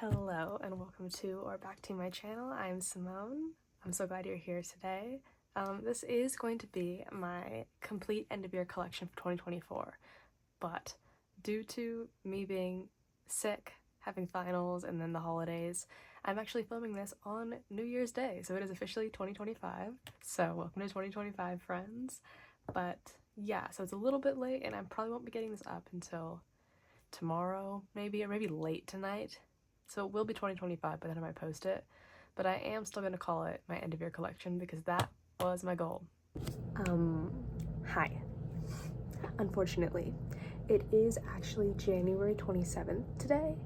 Hello and welcome to or back to my channel. I'm Simone. I'm so glad you're here today. This is going to be my complete end of year collection for 2024, but due to me being sick, having finals, and then the holidays, I'm actually filming this on New Year's Day, so it is officially 2025. So welcome to 2025, friends. But yeah, so it's a little bit late and I probably won't be getting this up until tomorrow maybe, or maybe late tonight. So it will be 2025 by the time I post it, but I am still going to call it my end of year collection because that was my goal. Hi. Unfortunately, it is actually January 27th today,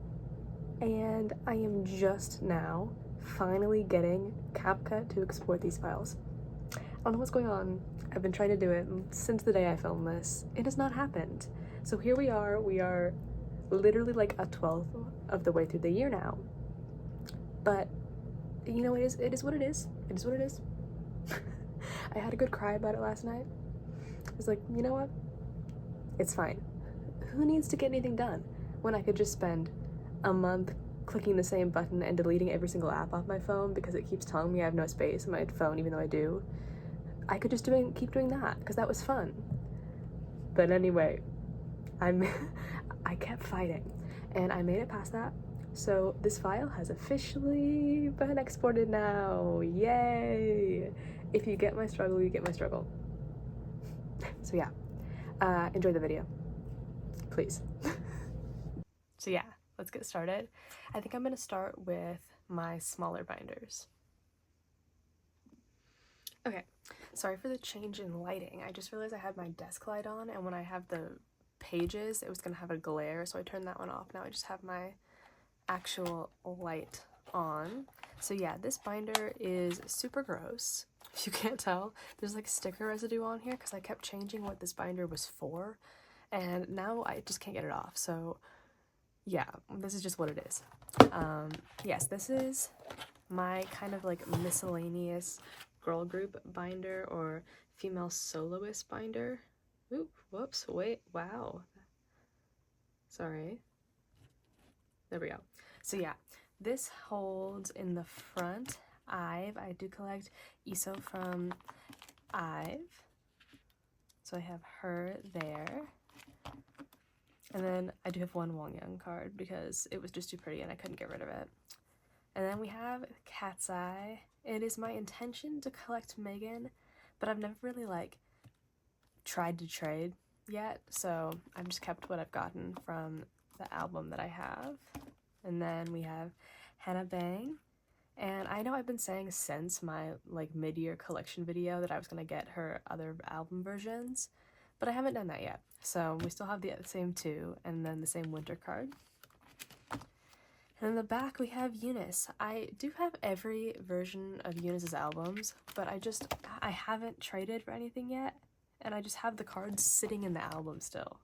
and I am just now finally getting CapCut to export these files. I don't know what's going on. I've been trying to do it since the day I filmed this. It has not happened. So here we are literally like a 12th of the way through the year now. But you know, it is what it is. It is what it is. I had a good cry about it last night. I was like, you know what? It's fine. Who needs to get anything done when I could just spend a month clicking the same button and deleting every single app off my phone because it keeps telling me I have no space on my phone even though I do. I could just keep doing that because that was fun. But anyway, I kept fighting and I made it past that. So this file has officially been exported now. Yay! If you get my struggle, you get my struggle. So yeah, enjoy the video, please. So yeah, let's get started. I think I'm gonna start with my smaller binders. Okay, sorry for the change in lighting. I just realized I had my desk light on, and when I have the pages, it was gonna have a glare, so I turned that one off. Now I just have my actual light on. So yeah, this binder is super gross. If you can't tell, there's like sticker residue on here because I kept changing what this binder was for, and now I just can't get it off. So yeah, this is just what it is. Yes, this is my kind of like miscellaneous girl group binder or female soloist binder. Oop, whoops, wait, wow. Sorry. There we go. So yeah, this holds in the front Ive. I do collect ESO from Ive. So I have her there. And then I do have one Wong Young card because it was just too pretty and I couldn't get rid of it. And then we have Katseye. It is my intention to collect Megan, but I've never really like tried to trade yet, so I've just kept what I've gotten from the album that I have. And then we have Hannah Bang, and I know I've been saying since my like mid-year collection video that I was gonna get her other album versions, but I haven't done that yet. So we still have the same two, and then the same winter card. And in the back we have Eunice. I do have every version of Eunice's albums, but I haven't traded for anything yet, and I just have the cards sitting in the album still.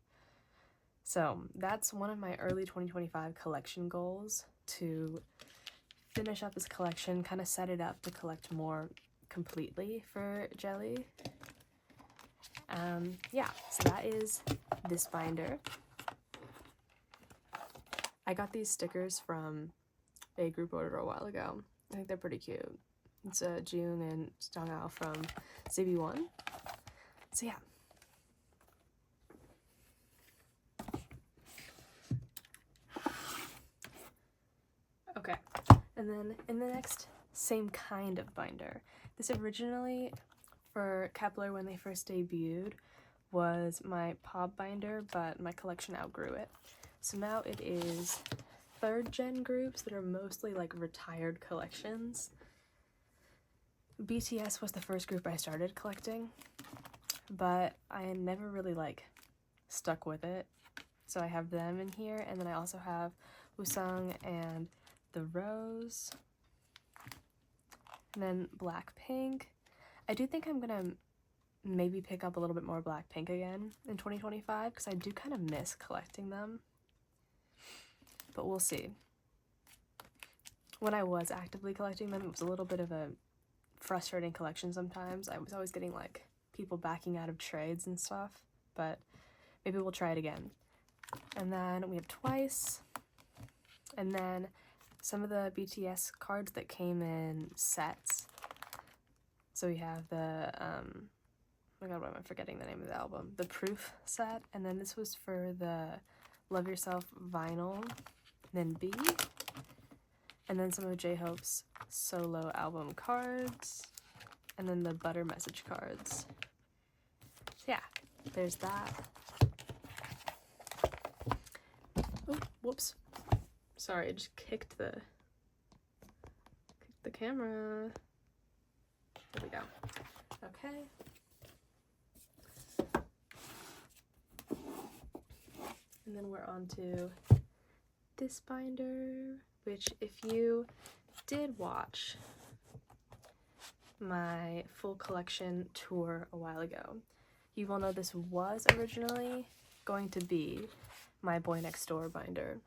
So that's one of my early 2025 collection goals, to finish up this collection, kind of set it up to collect more completely for Jelly. Yeah, so that is this binder. I got these stickers from a group order a while ago. I think they're pretty cute. It's June and Stangao from CB1. So yeah. Okay, and then in the next same kind of binder, this originally for Kep1er when they first debuted was my pop binder, but my collection outgrew it. So now it is 3rd gen groups that are mostly like retired collections. BTS was the first group I started collecting, but I never really like stuck with it. So I have them in here, and then I also have Wusung and the Rose, and then Blackpink. I do think I'm gonna maybe pick up a little bit more Blackpink again in 2025 because I do kind of miss collecting them, but we'll see. When I was actively collecting them, it was a little bit of a frustrating collection sometimes. I was always getting like people backing out of trades and stuff, but maybe we'll try it again. And then we have Twice, and then some of the BTS cards that came in sets. So we have the, oh my god, why am I forgetting the name of the album? The Proof set, and then this was for the Love Yourself vinyl, then B, and then some of J-Hope's solo album cards, and then the Butter message cards. So yeah, there's that. Oh, whoops. Sorry, I just kicked the camera. There we go. Okay. And then we're on to this binder, which if you did watch my full collection tour a while ago, you will know this was originally going to be my Boynextdoor binder.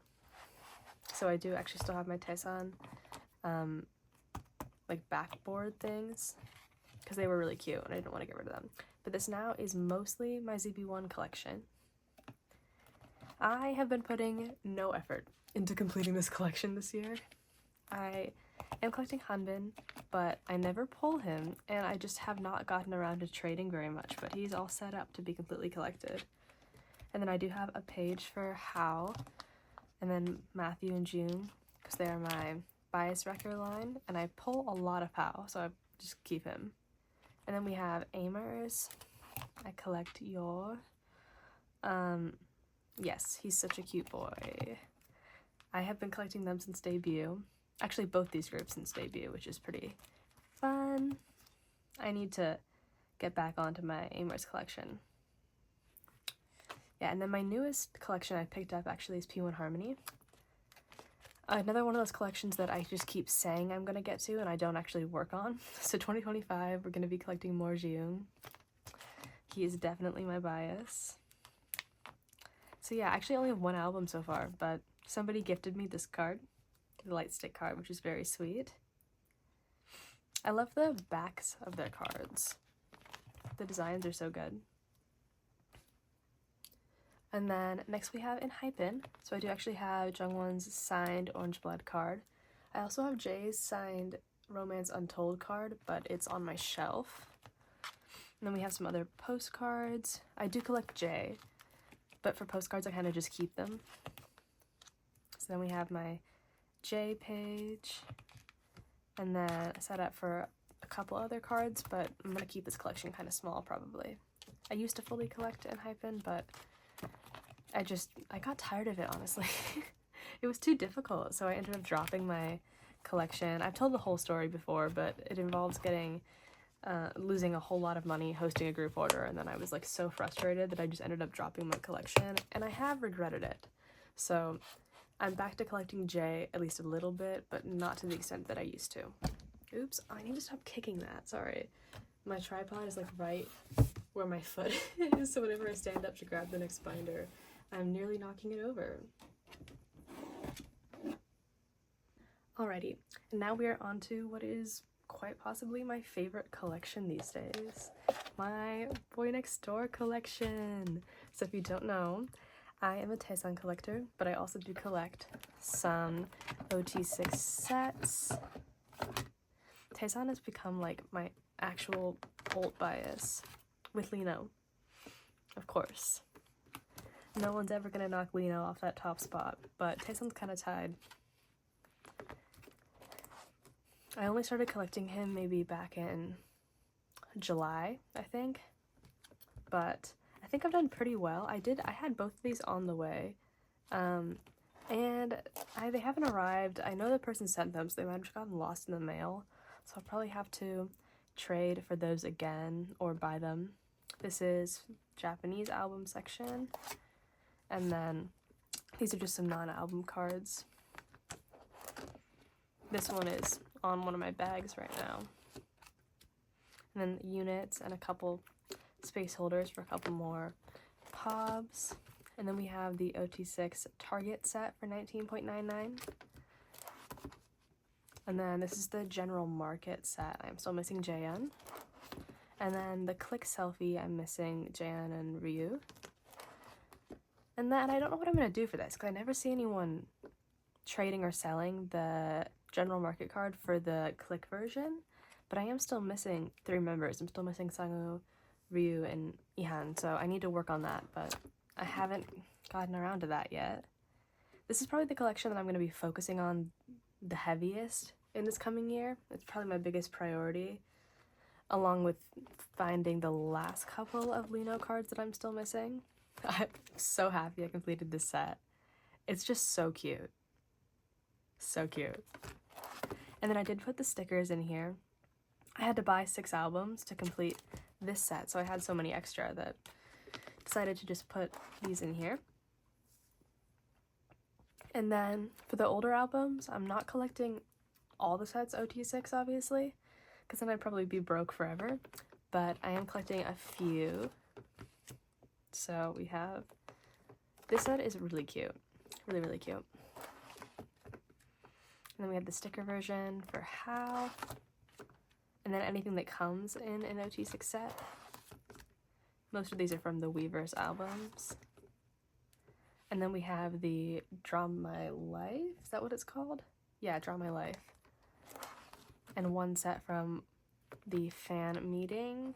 So I do actually still have my Taesan like backboard things because they were really cute and I didn't want to get rid of them. But this now is mostly my ZB1 collection. I have been putting no effort into completing this collection this year. I am collecting Enhypen, but I never pull him, and I just have not gotten around to trading very much, but he's all set up to be completely collected. And then I do have a page for How, and then Matthew and June, because they are my bias wrecker line, and I pull a lot of How, so I just keep him. And then we have Aimers. I collect Yor. Yes, he's such a cute boy. I have been collecting them since debut. Actually, both these groups since debut, which is pretty fun. I need to get back onto my Aimers collection. Yeah, and then my newest collection I picked up actually is P1 Harmony. Another one of those collections that I just keep saying I'm going to get to and I don't actually work on. So 2025, we're going to be collecting more Jiyoung. He is definitely my bias. So yeah, I actually only have one album so far, but somebody gifted me this card, the light stick card, which is very sweet. I love the backs of their cards. The designs are so good. And then next we have Enhypen. So I do actually have Jungwon's signed Orange Blood card. I also have Jay's signed Romance Untold card, but it's on my shelf. And then we have some other postcards. I do collect Jay, but for postcards I kind of just keep them. So then we have my J page, and then I set up for a couple other cards, but I'm going to keep this collection kind of small probably. I used to fully collect Enhypen, but I got tired of it, honestly. It was too difficult, so I ended up dropping my collection. I've told the whole story before, but it involves losing a whole lot of money hosting a group order, and then I was like so frustrated that I just ended up dropping my collection, and I have regretted it. So I'm back to collecting J at least a little bit, but not to the extent that I used to. Oops, I need to stop kicking that, sorry. My tripod is like right where my foot is, so whenever I stand up to grab the next binder, I'm nearly knocking it over. Alrighty, and now we are on to what is quite possibly my favorite collection these days. My Boynextdoor collection! So if you don't know, I am a Taesan collector, but I also do collect some OT6 sets. Taesan has become like my actual cult bias, with Lino, of course. No one's ever gonna knock Lino off that top spot, but Taesan's kind of tied. I only started collecting him maybe back in July, I think, but I think I've done pretty well. I had both of these on the way, and they haven't arrived. I know the person sent them, so they might have just gotten lost in the mail, so I'll probably have to trade for those again or buy them. This is Japanese album section, and then these are just some non-album cards. This one is on one of my bags right now. And then units and a couple space holders for a couple more pobs. And then we have the OT6 Target set for 19.99. And then this is the General Market set. I'm still missing Jaehyun. And then the Click Selfie, I'm missing Jaehyun and Ryu. And then I don't know what I'm going to do for this, because I never see anyone trading or selling the general market card for the click version, but I am still missing 3 members. I'm still missing Sango, Ryu, and Ihan, so I need to work on that, but I haven't gotten around to that yet. This is probably the collection that I'm going to be focusing on the heaviest in this coming year. It's probably my biggest priority, along with finding the last couple of Lino cards that I'm still missing. I'm so happy I completed this set. It's just so cute. So cute. And then I did put the stickers in here. I had to buy 6 albums to complete this set, so I had so many extra that I decided to just put these in here. And then for the older albums, I'm not collecting all the sets OT6, obviously, because then I'd probably be broke forever, but I am collecting a few. So we have, this set is really cute, really cute. And then we have the sticker version for How, and then anything that comes in an OT6 set. Most of these are from the Weverse albums. And then we have the Draw My Life, is that what it's called? Yeah, Draw My Life. And one set from the fan meeting.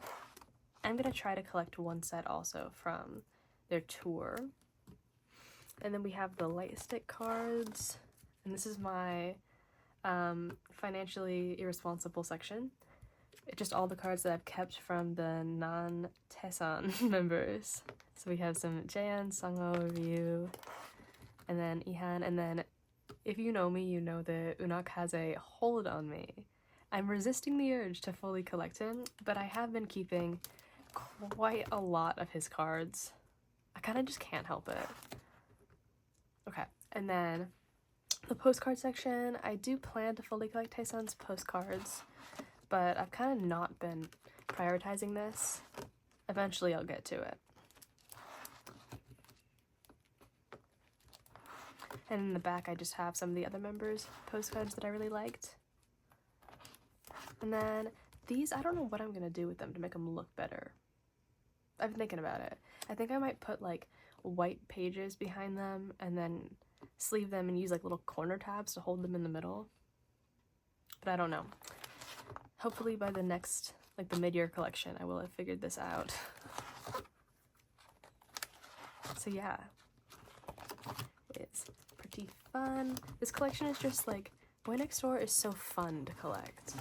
I'm gonna try to collect one set also from their tour. And then we have the light stick cards. And this is my financially irresponsible section. It's just all the cards that I've kept from the non-Tesan members. So we have some Jaehyun, Sango, Ryu, and then Ihan, and then if you know me, you know the Unakaze hold on me. I'm resisting the urge to fully collect him, but I have been keeping quite a lot of his cards. I kind of just can't help it. Okay, and then the postcard section, I do plan to fully collect Taesun's postcards, but I've kind of not been prioritizing this. Eventually I'll get to it. And in the back I just have some of the other members' postcards that I really liked. And then these, I don't know what I'm gonna do with them to make them look better. I've been thinking about it. I think I might put like white pages behind them and then sleeve them and use like little corner tabs to hold them in the middle. But I don't know. Hopefully by the next, like the mid-year collection, I will have figured this out. So yeah, it's pretty fun. This collection is just like, Boynextdoor is so fun to collect.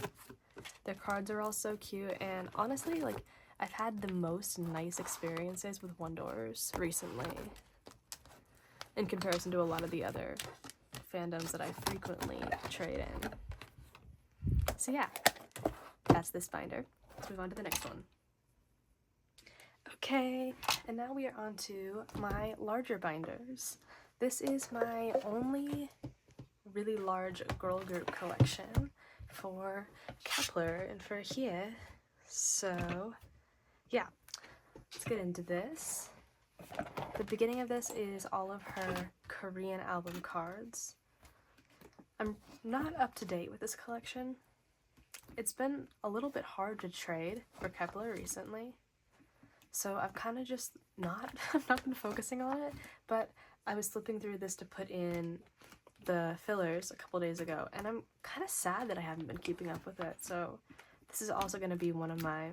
Their cards are all so cute, and honestly, like, I've had the most nice experiences with Wondoors recently in comparison to a lot of the other fandoms that I frequently trade in. So yeah, that's this binder. Let's move on to the next one. Okay, and now we are on to my larger binders. This is my only really large girl group collection for Kep1er and for here. So yeah, let's get into this. The beginning of this is all of her Korean album cards. I'm not up to date with this collection. It's been a little bit hard to trade for Kep1er recently, so I've kind of just I've not been focusing on it, but I was flipping through this to put in the fillers a couple days ago, and I'm kind of sad that I haven't been keeping up with it, so this is also going to be one of my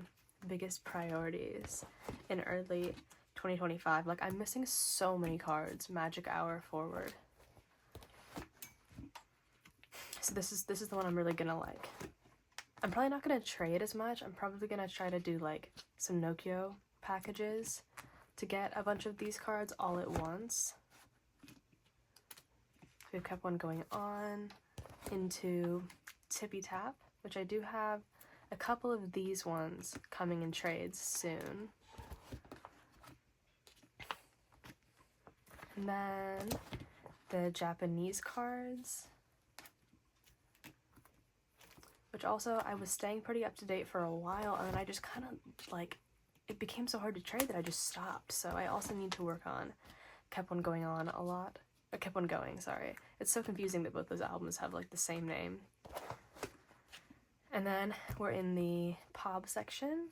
biggest priorities in early 2025. Like, I'm missing so many cards, magic hour forward. So this is the one I'm really gonna like. I'm probably not gonna trade as much. I'm probably gonna try to do like some Nokia packages to get a bunch of these cards all at once. We've kept one going on into Tippy Tap, which I do have a couple of these ones coming in trades soon. And then the Japanese cards, which also I was staying pretty up to date for a while, and then I just kind of like, it became so hard to trade that I just stopped. So I also need to work on Kep1er going on a lot. Or Kep1er going, sorry. It's so confusing that both those albums have like the same name. And then we're in the POP section.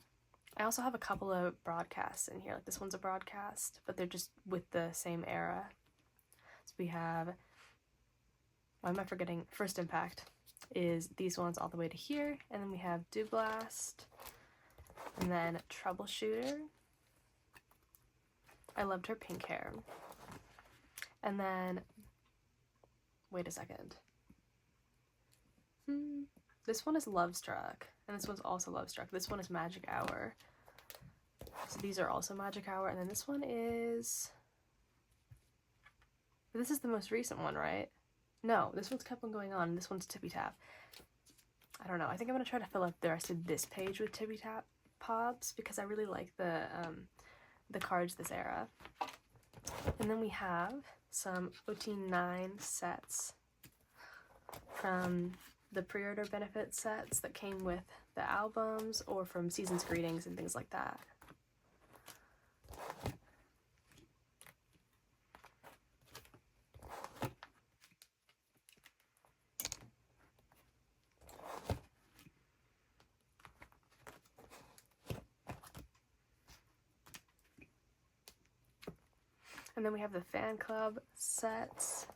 I also have a couple of broadcasts in here. Like this one's a broadcast, but they're just with the same era. So we have why am I forgetting? First Impact is these ones all the way to here, and then we have Do Blast, and then Troubleshooter. I loved her pink hair. And then, wait a second. This one is Love Struck, and this one's also Love Struck. This one is Magic Hour. So these are also Magic Hour, and then this one is... This is the most recent one, right? No, this one's Kept On Going On, and this one's Tippy Tap. I don't know. I think I'm going to try to fill up the rest of this page with Tippy Tap pops, because I really like the cards this era. And then we have some OT9 sets from the pre-order benefit sets that came with the albums, or from Season's Greetings and things like that. And then we have the fan club sets.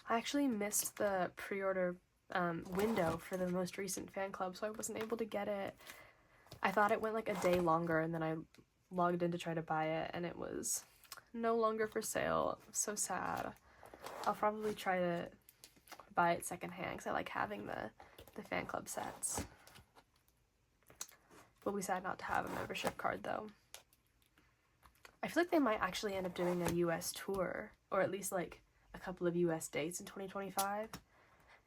I actually missed the pre-order window for the most recent fan club, so I wasn't able to get it. I thought it went like a day longer, and then I logged in to try to buy it, and it was no longer for sale. So sad. I'll probably try to buy it secondhand, because I like having the fan club sets. Will be sad not to have a membership card, though. I feel like they might actually end up doing a US tour, or at least like a couple of US dates in 2025.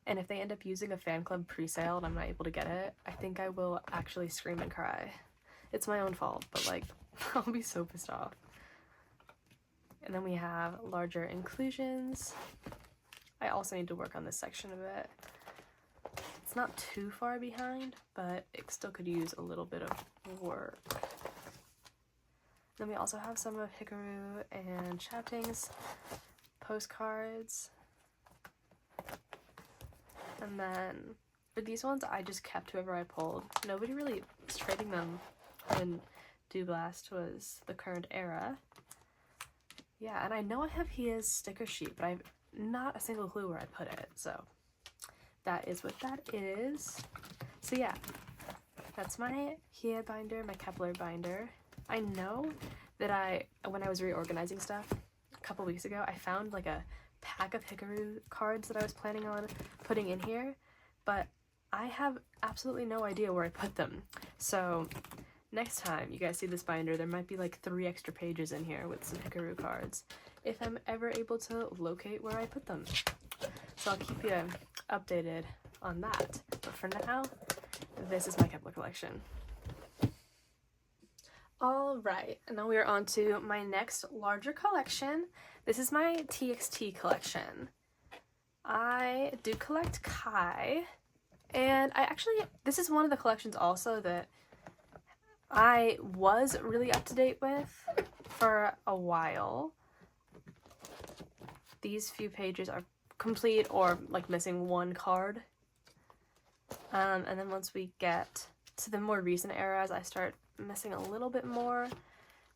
And if they end up using a fan club pre-sale and I'm not able to get it, I think I will actually scream and cry. It's my own fault, but like, I'll be so pissed off. And then we have larger inclusions. I also need to work on this section a bit. It's not too far behind, but it still could use a little bit of work. Then we also have some of Hikaru and Chapting's postcards. And then for these ones, I just kept whoever I pulled. Nobody really was trading them when Do Blast was the current era. Yeah, and I know I have his sticker sheet, but I have not a single clue where I put it. So that is what that is. So yeah, that's my Hie binder, my Kep1er binder. I know that when I was reorganizing stuff a couple weeks ago, I found like a pack of Hikaru cards that I was planning on putting in here, but I have absolutely no idea where I put them. So next time you guys see this binder, there might be like 3 extra pages in here with some Hikaru cards, if I'm ever able to locate where I put them. So I'll keep you updated on that. But for now, this is my Kep1er collection. Alright, and now we are on to my next larger collection. This is my TXT collection. I do collect Kai, and this is one of the collections also that I was really up to date with for a while. These few pages are complete or like missing one card. And then once we get to the more recent eras, I start missing a little bit more.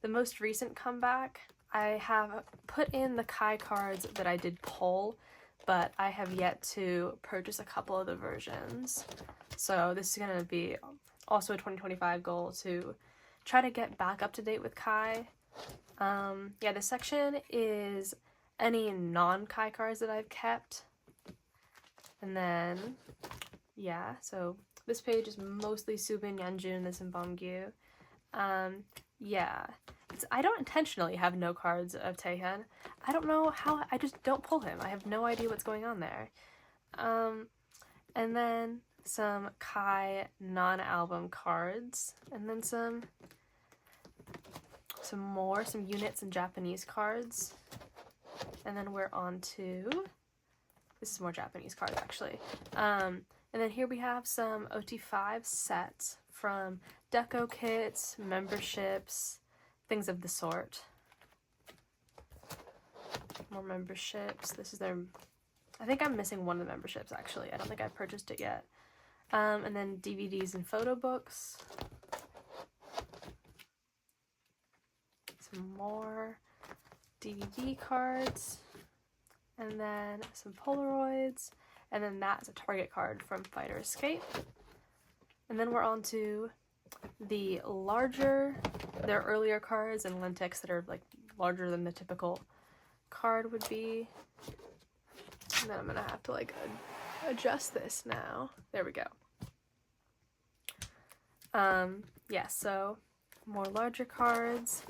The most recent comeback, I have put in the Kai cards that I did pull, but I have yet to purchase a couple of the versions. So this is going to be also a 2025 goal to try to get back up to date with Kai. Yeah, this section is any non-Kai cards that I've kept. And then, yeah, so this page is mostly Subin, Yanjun, this and Bongyu. Yeah, I don't intentionally have no cards of Taehyun. I don't know how, I just don't pull him. I have no idea what's going on there. And then some Kai non-album cards, and then some units and Japanese cards. And then we're on to, this is more Japanese cards actually. And then here we have some OT5 sets from deco kits, memberships, things of the sort. More memberships. This is their, I think I'm missing one of the memberships actually. I don't think I've purchased it yet. And then DVDs and photo books. Some more DVD cards. and then some Polaroids, and then that's a target card from Fighter Escape. And then we're on to the larger, their earlier cards and Lentex that are like larger than the typical card would be. And then I'm gonna have to like adjust this now. There we go. Yeah, so more larger cards.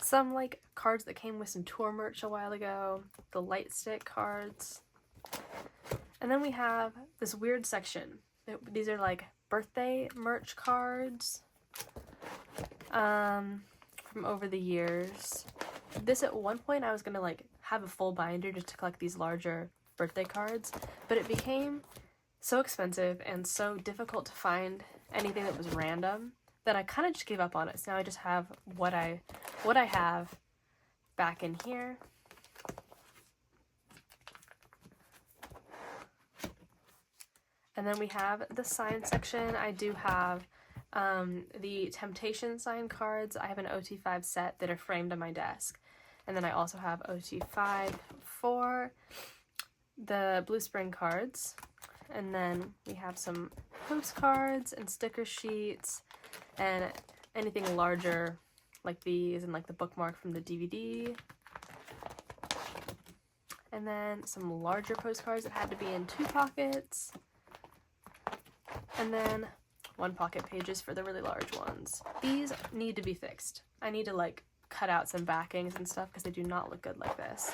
Some like cards that came with some tour merch a while ago. The light stick cards. And then we have this weird section. These are like birthday merch cards from over the years. This at one point I was gonna like have a full binder just to collect these larger birthday cards, but it became so expensive and so difficult to find anything that was random that I kind of just gave up on it. So now I just have what I have back in here. And then we have the sign section. I do have the Temptation sign cards. I have an OT5 set that are framed on my desk. And then I also have OT5 for the Blue Spring cards. And then we have some postcards and sticker sheets and anything larger like these and like the bookmark from the DVD. And then some larger postcards that had to be in 2 pockets. And then 1 pocket pages for the really large ones. These need to be fixed. I need to like cut out some backings and stuff because they do not look good like this.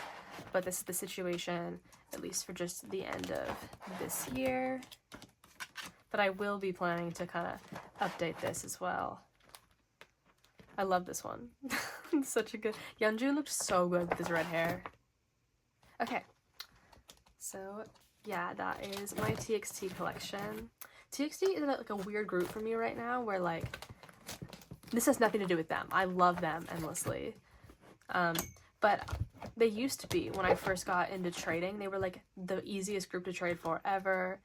But this is the situation, at least for just the end of this year. But I will be planning to kind of update this as well. I love this one. It's such a good... Yeonju looked so good with his red hair. Okay. So, yeah, that is my TXT collection. TXT is like a weird group for me right now where like this has nothing to do with them. I love them endlessly. But they used to be, when I first got into trading, they were like the easiest group to trade for ever.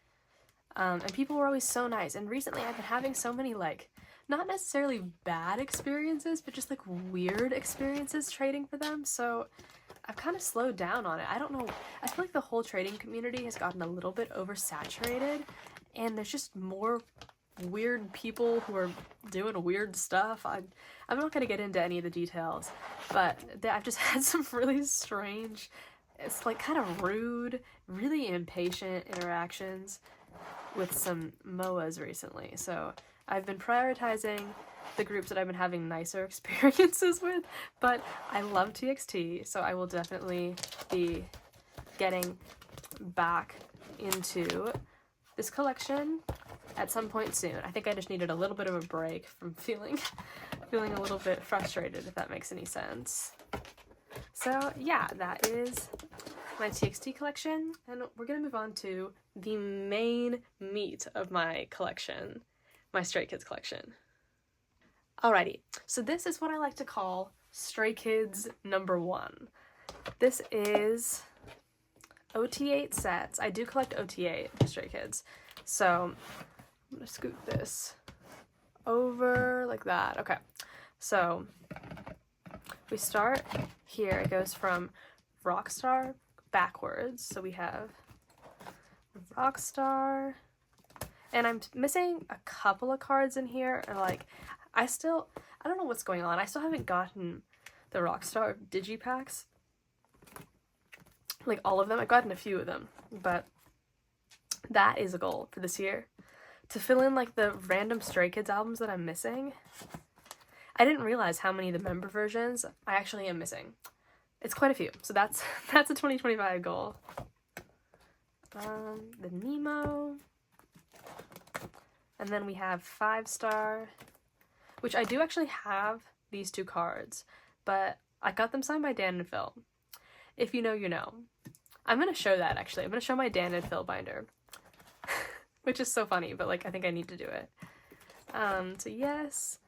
And people were always so nice. And recently I've been having so many like, not necessarily bad experiences, but just like weird experiences trading for them. So I've kind of slowed down on it. I don't know. I feel like the whole trading community has gotten a little bit oversaturated. And there's just more weird people who are doing weird stuff. I'm not going to get into any of the details, but I've just had some really strange, it's like kind of rude, really impatient interactions with some MOAs recently. So I've been prioritizing the groups that I've been having nicer experiences with, but I love TXT, so I will definitely be getting back into this collection at some point soon. I think I just needed a little bit of a break from feeling a little bit frustrated, if that makes any sense. So yeah, that is my TXT collection, and we're gonna move on to the main meat of my collection, my Stray Kids collection. Alrighty, so this is what I like to call Stray Kids #1. This is OT8 sets. I do collect OT8 for Stray Kids. So I'm gonna scoot this over like that. Okay, so we start here. It goes from Rockstar backwards. So we have Rockstar, and I'm missing a couple of cards in here. Or like, I don't know what's going on. I still haven't gotten the Rockstar digipacks. Like all of them. I've gotten a few of them, but that is a goal for this year. To fill in like the random Stray Kids albums that I'm missing. I didn't realize how many of the member versions I actually am missing. It's quite a few, so that's a 2025 goal. The Nemo. And then we have 5-star, which I do actually have these 2 cards, but I got them signed by Dan and Phil. If you know, you know. I'm gonna show that actually. I'm gonna show my Dan and Phil binder. Which is so funny, but like I think I need to do it. So yes,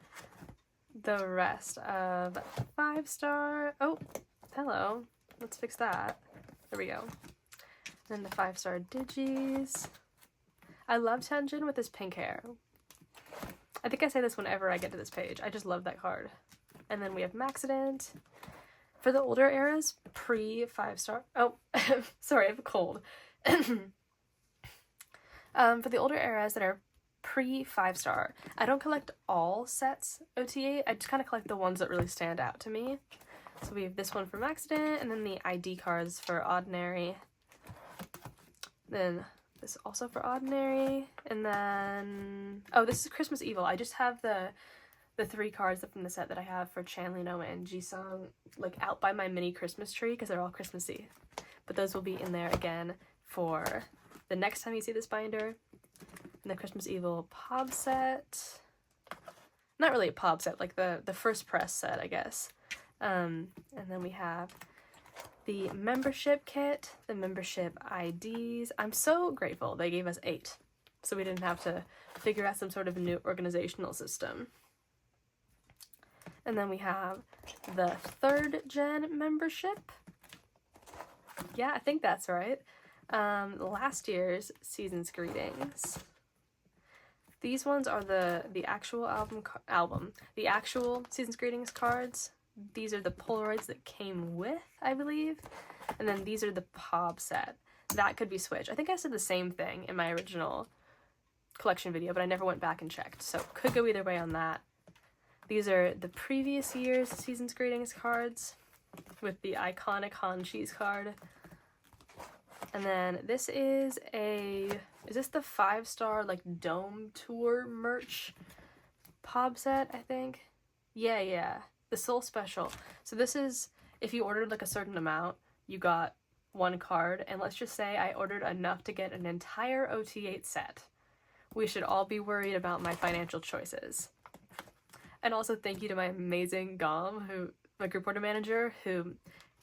the rest of 5-star. Oh, hello. Let's fix that. There we go. Then the 5-star digis. I love Tenjin with his pink hair. I think I say this whenever I get to this page. I just love that card. And then we have Maxident. For the older eras, pre 5-star, oh, sorry, I have a cold. For the older eras that are pre 5-star, I don't collect all sets OT8, I just kind of collect the ones that really stand out to me. So we have this one from Accident, and then the ID cards for Ordinary. Then this also for Ordinary, and then, oh, this is Christmas Evil. I just have the 3 cards from the set that I have for Chan, Lino, and Jisung, like, out by my mini Christmas tree, because they're all Christmassy. But those will be in there again for the next time you see this binder. And the Christmas Evil POB set. Not really a POB set, like the first press set, I guess. And then we have the membership kit, the membership IDs. I'm so grateful they gave us 8, so we didn't have to figure out some sort of new organizational system. And then we have the 3rd gen membership. Yeah, I think that's right. Last year's Season's Greetings. These ones are the actual the actual Season's Greetings cards. These are the Polaroids that came with, I believe. And then these are the POB set. That could be switched. I think I said the same thing in my original collection video, but I never went back and checked. So could go either way on that. These are the previous year's Season's Greetings cards with the iconic Han Cheese card. And then this is this the 5-star like Dome Tour merch POB set, I think? Yeah. The Soul Special. So this is, if you ordered like a certain amount, you got 1 card, and let's just say I ordered enough to get an entire OT8 set. We should all be worried about my financial choices. And also thank you to my amazing Gom, my group order manager, who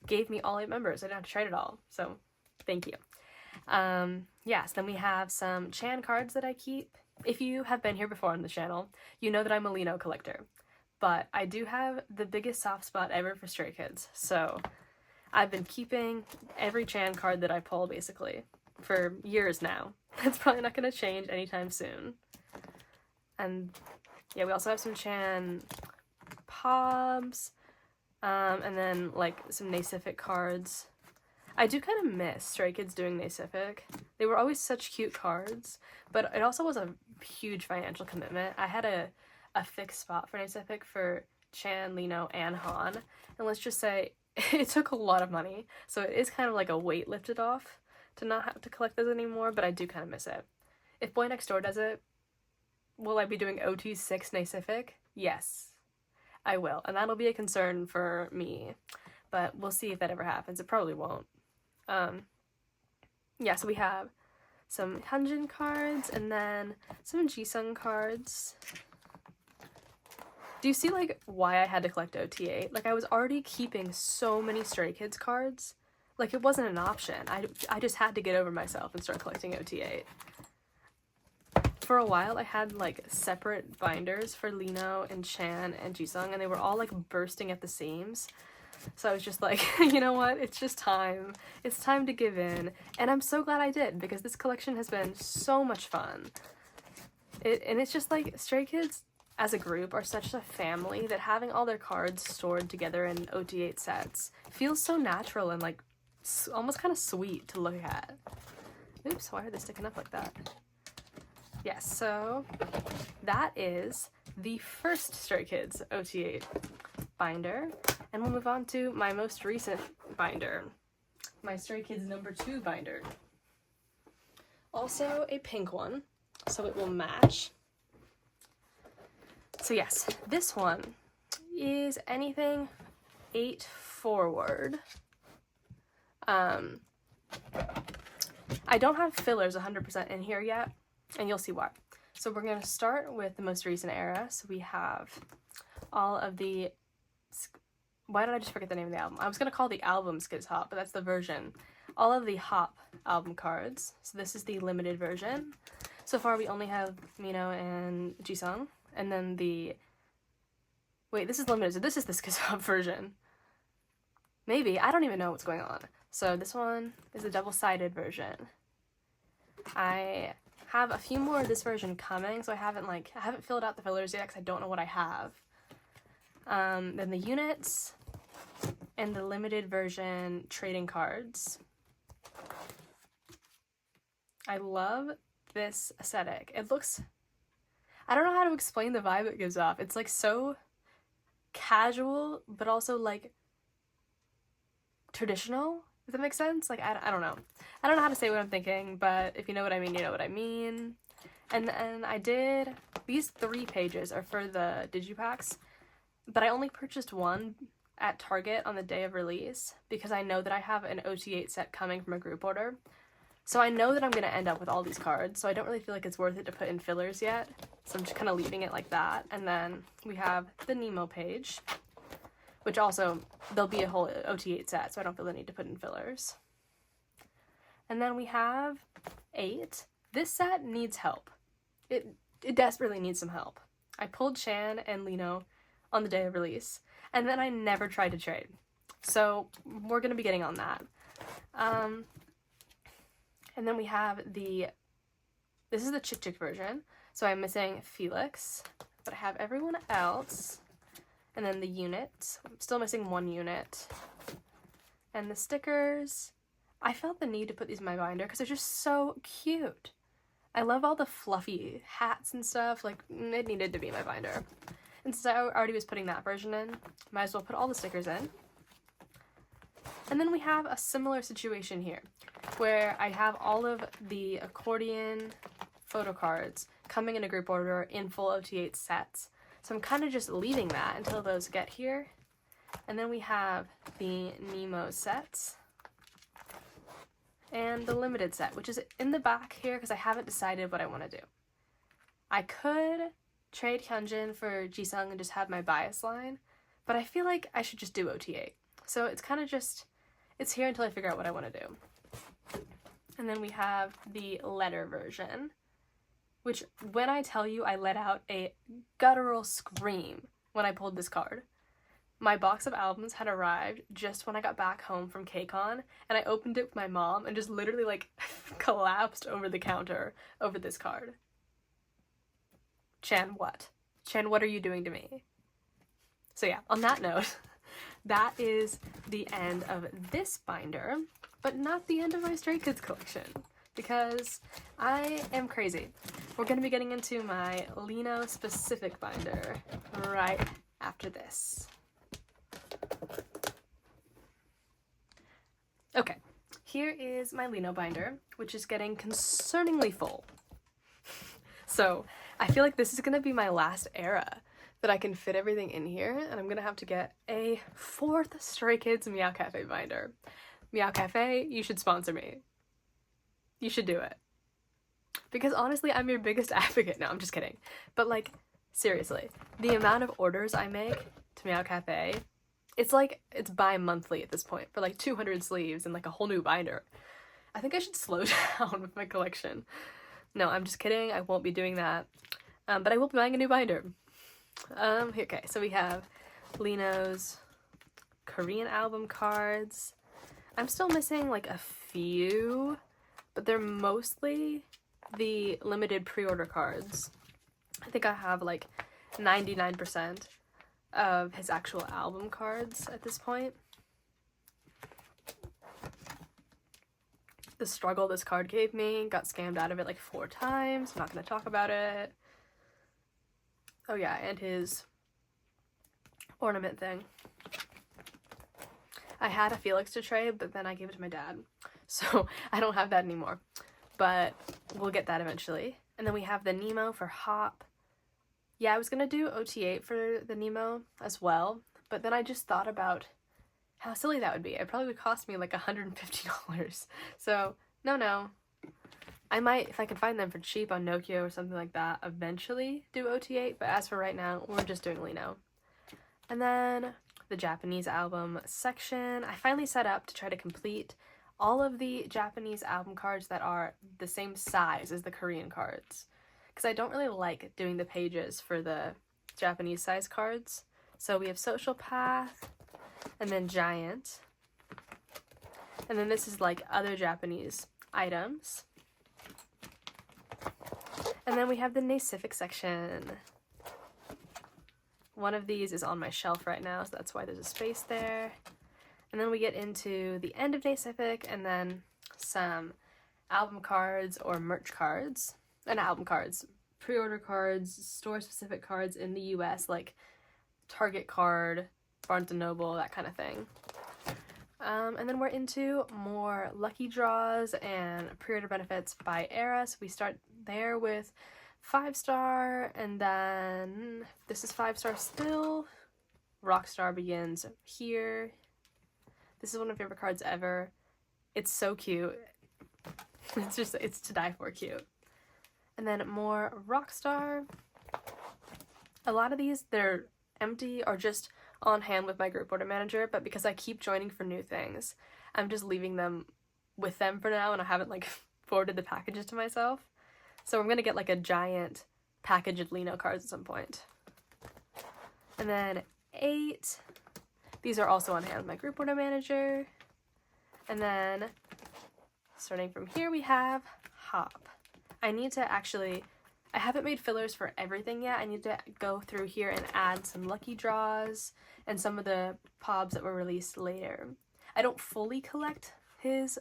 gave me all 8 members. I didn't have to trade it all, so thank you. Yes, then we have some Chan cards that I keep. If you have been here before on the channel, you know that I'm a Lino collector. But I do have the biggest soft spot ever for Stray Kids, so I've been keeping every Chan card that I pull, basically, for years now. That's probably not going to change anytime soon. And yeah, we also have some Chan POBs, and then, like, some Nacific cards. I do kind of miss Stray Kids doing Nacific. They were always such cute cards, but it also was a huge financial commitment. I had a fixed spot for Nacific for Chan, Lino, and Han, and let's just say it took a lot of money, so it is kind of like a weight lifted off to not have to collect those anymore, but I do kind of miss it. If Boynextdoor does it, will I be doing OT6 Nacific? Yes, I will, and that'll be a concern for me, but we'll see if that ever happens. It probably won't. Yeah, so we have some Hyunjin cards, and then some Jisung cards. Do you see, like, why I had to collect OT8? Like, I was already keeping so many Stray Kids cards. Like, it wasn't an option. I just had to get over myself and start collecting OT8. For a while, I had, like, separate binders for Lino and Chan and Jisung, and they were all, like, bursting at the seams. So I was just like, you know what? It's just time. It's time to give in. And I'm so glad I did, because this collection has been so much fun. And it's just, like, Stray Kids as a group are such a family that having all their cards stored together in OT8 sets feels so natural and, like, almost kind of sweet to look at. Oops, why are they sticking up like that? Yes, so that is the first Stray Kids OT8 binder, and we'll move on to my most recent binder, my Stray Kids #2 binder. Also a pink one, so it will match. So yes, this one is anything 8 forward. I don't have fillers 100% in here yet, and you'll see why. So we're going to start with the most recent era. So we have all of the... Why did I just forget the name of the album? I was going to call the album Skids Hop, but that's the version. All of the Hop album cards. So this is the limited version. So far we only have Mino and Jisung. And then the... Wait, this is limited, so this is the Skids Hop version. Maybe, I don't even know what's going on. So this one is a double-sided version. I have a few more of this version coming, so I haven't filled out the fillers yet because I don't know what I have. Then the units. and the limited version trading cards. I love this aesthetic. It looks, I don't know how to explain the vibe it gives off. It's like so casual, but also like traditional, if that makes sense. Like, I don't know. I don't know how to say what I'm thinking, but if you know what I mean, you know what I mean. And then I did, these 3 pages are for the digipacks, but I only purchased one at Target on the day of release because I know that I have an OT8 set coming from a group order. So I know that I'm going to end up with all these cards, so I don't really feel like it's worth it to put in fillers yet. So I'm just kind of leaving it like that. And then we have the Nemo page, which also, there'll be a whole OT8 set, so I don't feel the need to put in fillers. And then we have 8. This set needs help. It desperately needs some help. I pulled Shan and Lino on the day of release, and then I never tried to trade. So we're going to be getting on that. And then we have this is the Chick Chick version, so I'm missing Felix, but I have everyone else. And then the unit, I'm still missing 1 unit. And the stickers, I felt the need to put these in my binder because they're just so cute. I love all the fluffy hats and stuff, like, it needed to be in my binder. And since I already was putting that version in, might as well put all the stickers in. And then we have a similar situation here, where I have all of the accordion photo cards coming in a group order in full OT8 sets. So I'm kind of just leaving that until those get here. And then we have the Nemo sets and the limited set, which is in the back here because I haven't decided what I want to do. I could trade Hyunjin for Jisung and just have my bias line, but I feel like I should just do OT8. So it's kind of just, it's here until I figure out what I want to do. And then we have the letter version, which when I tell you I let out a guttural scream when I pulled this card. My box of albums had arrived just when I got back home from KCON, and I opened it with my mom and just literally like collapsed over the counter over this card. Chan, what? Chan, what are you doing to me? So yeah, on that note, that is the end of this binder, but not the end of my Stray Kids collection, because I am crazy. We're going to be getting into my Lino specific binder right after this. Okay, here is my Lino binder, which is getting concerningly full. So I feel like this is going to be my last era that I can fit everything in here, and I'm going to have to get a 4th Stray Kids Meow Cafe binder. Meow Cafe, you should sponsor me. You should do it. Because honestly, I'm your biggest advocate. No, I'm just kidding. But like, seriously, the amount of orders I make to Meow Cafe, it's like, it's bi-monthly at this point for like 200 sleeves and like a whole new binder. I think I should slow down with my collection. No, I'm just kidding. I won't be doing that. But I will be buying a new binder. Okay, so we have Lino's Korean album cards. I'm still missing like a few, but they're mostly the limited pre-order cards. I think I have like 99% of his actual album cards at this point. The struggle this card gave me, got scammed out of it like 4 times. I'm not going to talk about it. Oh yeah, and his ornament thing. I had a Felix to trade, but then I gave it to my dad. So I don't have that anymore. But we'll get that eventually. And then we have the Nemo for Hop. Yeah, I was going to do OT8 for the Nemo as well. But then I just thought about how silly that would be. It probably would cost me like $150. So, no. I might, if I can find them for cheap on Nokia or something like that, eventually do OT8. But as for right now, we're just doing Lino. And then the Japanese album section. I finally set up to try to complete all of the Japanese album cards that are the same size as the Korean cards. Because I don't really like doing the pages for the Japanese size cards. So we have Social Path, and then Giant. And then this is like other Japanese items. And then we have the Nacific section. One of these is on my shelf right now, so that's why there's a space there. And then we get into the end of Nacific, and then some album cards or merch cards. And album cards, pre-order cards, store-specific cards in the US, like Target card, Barnes & Noble, that kind of thing. And then we're into more lucky draws and pre-order benefits by era. So we start there with 5-star, and then this is 5-star still. Rockstar begins here. This is one of my favorite cards ever. It's so cute. It's to die for cute. And then more Rockstar. A lot of these, they're empty or just on hand with my group order manager, but because I keep joining for new things, I'm just leaving them with them for now, and I haven't like forwarded the packages to myself. So I'm gonna get like a giant package of Lino cards at some point. And then 8. These are also on hand with my group order manager. And then starting from here we have Hop. I need to actually, I haven't made fillers for everything yet. I need to go through here and add some lucky draws and some of the POBs that were released later. I don't fully collect his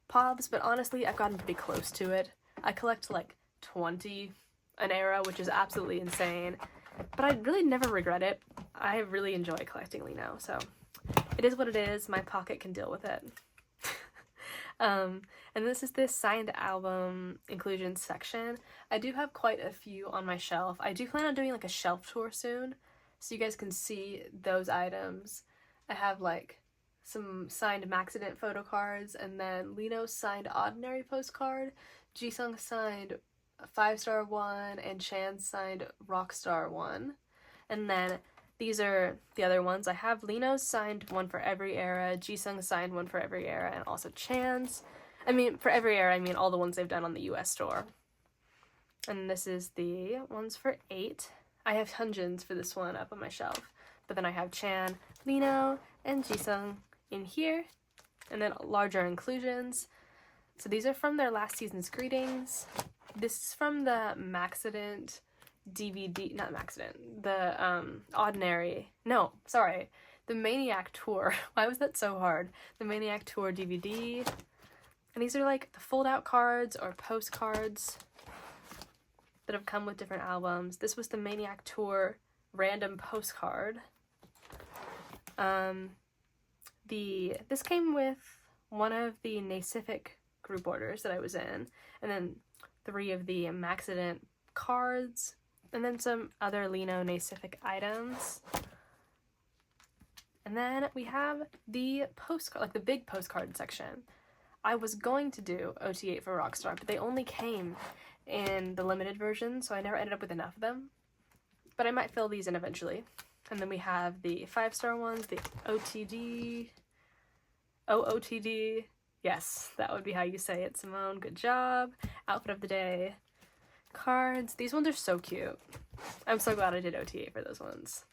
POBs, but honestly, I've gotten pretty close to it. I collect like 20 an era, which is absolutely insane, but I really never regret it. I really enjoy collecting Lino, so it is what it is. My pocket can deal with it. And this is this signed album inclusion section. I do have quite a few on my shelf. I do plan on doing like a shelf tour soon, so you guys can see those items. I have like some signed Maxident photo cards, and then Lino signed Ordinary postcard, Jisung signed 5-star one, and Chan signed Rockstar one. And then these are the other ones. I have Lino's signed one for every era, Jisung signed one for every era, and also Chan's. I mean, for every era, I mean all the ones they've done on the US store. And this is the ones for 8. I have Hyunjin's for this one up on my shelf. But then I have Chan, Lino, and Jisung in here. And then larger inclusions. So these are from their last season's greetings. This is from the Maxident DVD, not Maxident, the Ordinary, no, sorry, the Maniac Tour. Why was that so hard? The Maniac Tour DVD. And these are like the fold-out cards or postcards that have come with different albums. This was the Maniac Tour random postcard. This came with one of the Nacific group orders that I was in, and then 3 of the Maxident cards, and then some other Lino Nacific items. And then we have the postcard, like the big postcard section. I was going to do OT8 for Rockstar, but they only came in the limited version, so I never ended up with enough of them. But I might fill these in eventually. And then we have the 5-star ones, the OOTD. Yes, that would be how you say it, Simone. Good job. Outfit of the day. Cards. These ones are so cute. I'm so glad I did OT8 for those ones.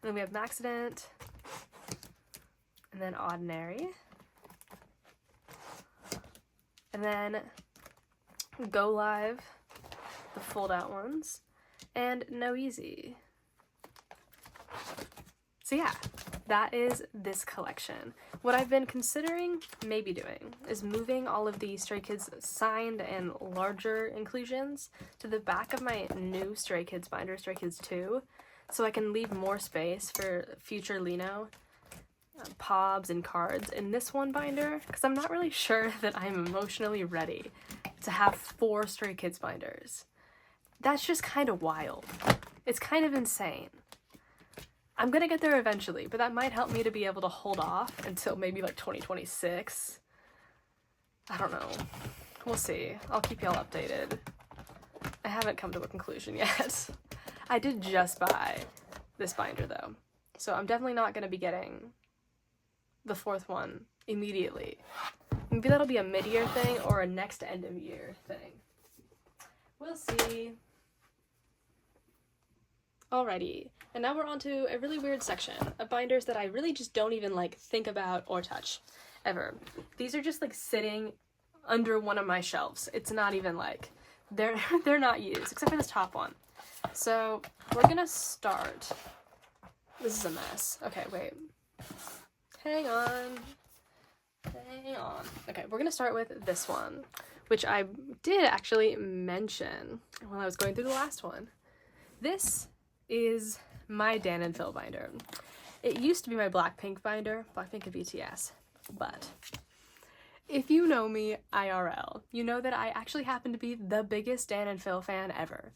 And then we have Maxident. And then Ordinary. And then Go Live, the fold-out ones, and No Easy. So yeah, that is this collection. What I've been considering maybe doing is moving all of the Stray Kids signed and larger inclusions to the back of my new Stray Kids binder, Stray Kids 2, so I can leave more space for future Lino POBs and cards in this one binder, because I'm not really sure that I'm emotionally ready to have 4 Stray Kids binders. That's just kind of wild. It's kind of insane. I'm gonna get there eventually, but that might help me to be able to hold off until maybe like 2026. I don't know. We'll see. I'll keep y'all updated. I haven't come to a conclusion yet. I did just buy this binder though, so I'm definitely not gonna be getting the 4th one immediately. Maybe that'll be a mid-year thing or a next end of year thing. We'll see. Alrighty, and now we're on to a really weird section of binders that I really just don't even like think about or touch ever. These are just like sitting under one of my shelves. It's not even like they're not used except for this top one. So we're gonna start. This is a mess. Okay, wait. Hang on. Hang on. Okay, we're gonna start with this one, which I did actually mention while I was going through the last one. This is my Dan and Phil binder. It used to be my Blackpink binder, Blackpink and BTS, but if you know me IRL, you know that I actually happen to be the biggest Dan and Phil fan ever.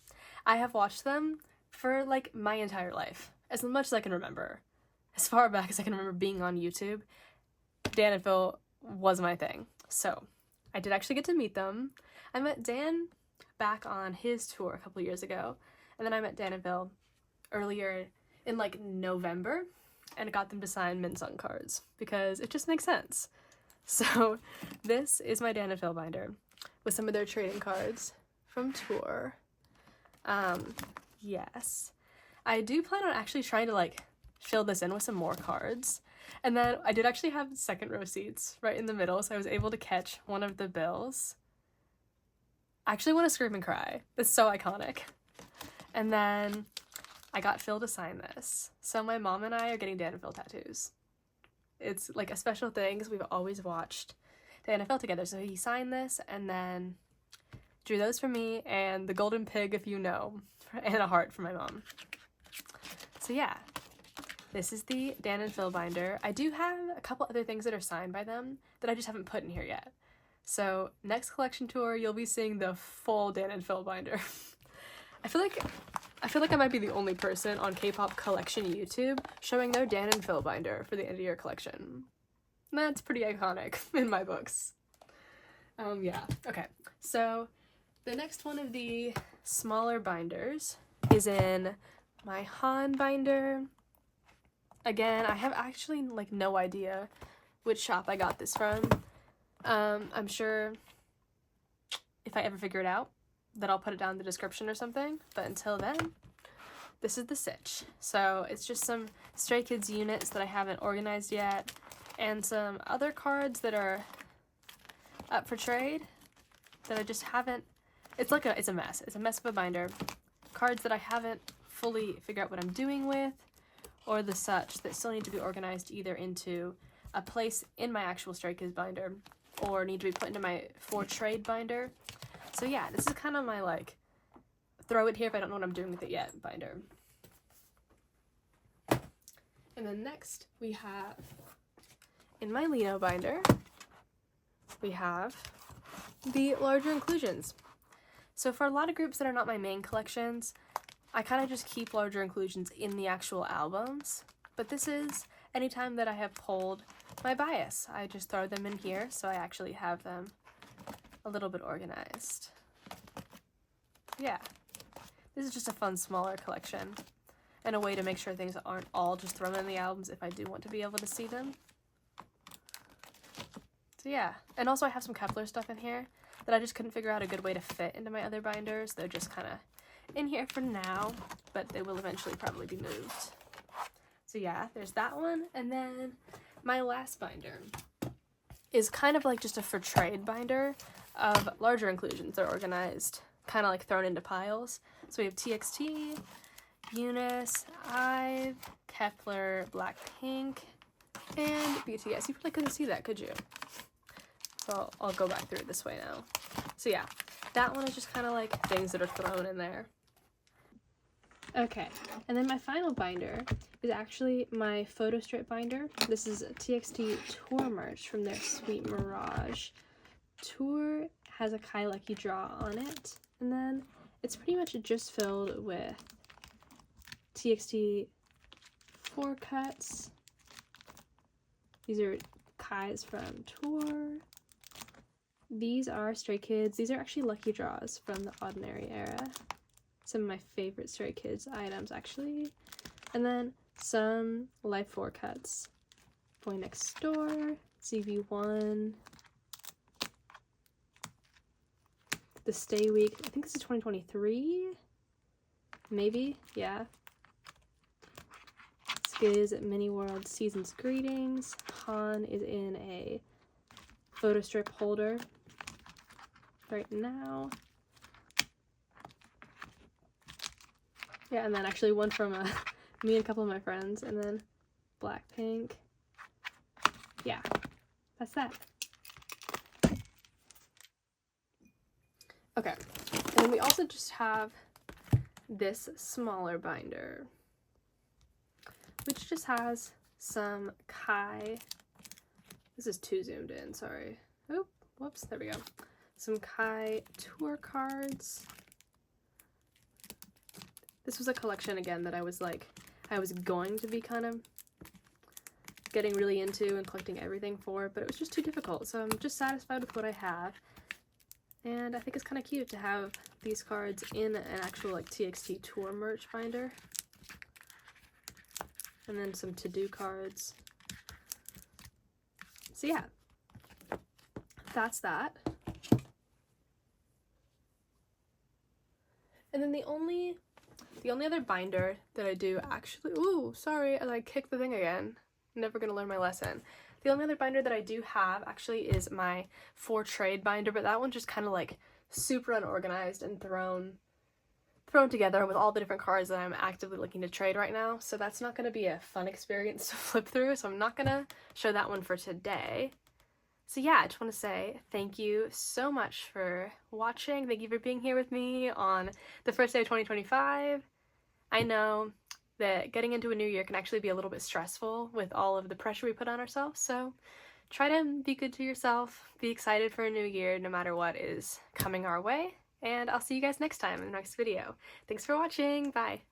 I have watched them for like my entire life, as much as I can remember. As far back as I can remember being on YouTube, Dan and Phil was my thing. So I did actually get to meet them. I met Dan back on his tour a couple years ago, and then I met Dan and Phil earlier in like November and got them to sign Misc cards because it just makes sense. So this is my Dan and Phil binder with some of their trading cards from tour. Yes. I do plan on actually trying to like fill this in with some more cards. And then I did actually have second row seats right in the middle, so I was able to catch one of the bills. I actually want to scream and cry. It's so iconic. And then I got Phil to sign this. So my mom and I are getting Dan and Phil tattoos. It's like a special thing because we've always watched Dan and Phil together. So he signed this and then drew those for me and the golden pig, if you know, and a heart for my mom. So yeah, this is the Dan and Phil binder. I do have a couple other things that are signed by them that I just haven't put in here yet. So next collection tour, you'll be seeing the full Dan and Phil binder. I feel like I might be the only person on K-pop collection YouTube showing their Dan and Phil binder for the end of year collection. That's pretty iconic in my books. Yeah, okay. So the next one of the smaller binders is in my Han binder. Again, I have actually like no idea which shop I got this from. I'm sure if I ever figure it out that I'll put it down in the description or something, but until then, this is the sitch. So it's just some Stray Kids units that I haven't organized yet, and some other cards that are up for trade that I just haven't, it's a mess. It's a mess of a binder. Cards that I haven't fully figured out what I'm doing with, or the such that still need to be organized either into a place in my actual Stray Kids binder, or need to be put into my for trade binder. So yeah, this is kind of my like, throw it here if I don't know what I'm doing with it yet binder. And then next we have, in my Lino binder, we have the larger inclusions. So for a lot of groups that are not my main collections, I kind of just keep larger inclusions in the actual albums. But this is anytime that I have pulled my bias. I just throw them in here, so I actually have them a little bit organized. Yeah, this is just a fun smaller collection and a way to make sure things aren't all just thrown in the albums if I do want to be able to see them. So yeah, and also I have some Kep1er stuff in here that I just couldn't figure out a good way to fit into my other binders. They're just kind of in here for now, but they will eventually probably be moved. So yeah, there's that one. And then my last binder is kind of like just a for trade binder of larger inclusions. They're organized kind of like thrown into piles. So we have TXT, Eunice, IVE, Kep1er, Blackpink, and BTS. You probably couldn't see that, could you? So I'll go back through it this way now. So yeah, that one is just kind of like things that are thrown in there. Okay, and then my final binder is actually my photo strip binder. This is TXT tour merch from their Sweet Mirage. Tour has a Kai Lucky Draw on it, and then it's pretty much just filled with TXT 4 cuts. These are Kai's from tour. These are Stray Kids. These are actually Lucky Draws from the Ordinary era. Some of my favorite Stray Kids items, actually. And then some Life 4 cuts. Boynextdoor, CV1, the Stay Week, I think this is 2023, maybe, yeah. Skiz Mini World Season's Greetings. Han is in a photo strip holder right now. Yeah, and then actually one from me and a couple of my friends, and then Blackpink. yeah, that's that. Okay, and then we also just have this smaller binder, which just has some Kai, this is too zoomed in, sorry. Oh, whoops, there we go. Some Kai tour cards. This was a collection, again, that I was going to be kind of getting really into and collecting everything for, but it was just too difficult, so I'm just satisfied with what I have. And I think it's kind of cute to have these cards in an actual like TXT tour merch binder. And then some to-do cards. So yeah, that's that. And then the only other binder that I do actually, ooh, sorry, I kicked the thing again. Never gonna learn my lesson. The only other binder that I do have actually is my For Trade binder, but that one's just kind of like super unorganized and thrown together with all the different cards that I'm actively looking to trade right now. So that's not gonna be a fun experience to flip through, so I'm not gonna show that one for today. So yeah, I just want to say thank you so much for watching. Thank you for being here with me on the first day of 2025. I know that getting into a new year can actually be a little bit stressful with all of the pressure we put on ourselves, so try to be good to yourself, be excited for a new year no matter what is coming our way, and I'll see you guys next time in the next video. Thanks for watching, bye!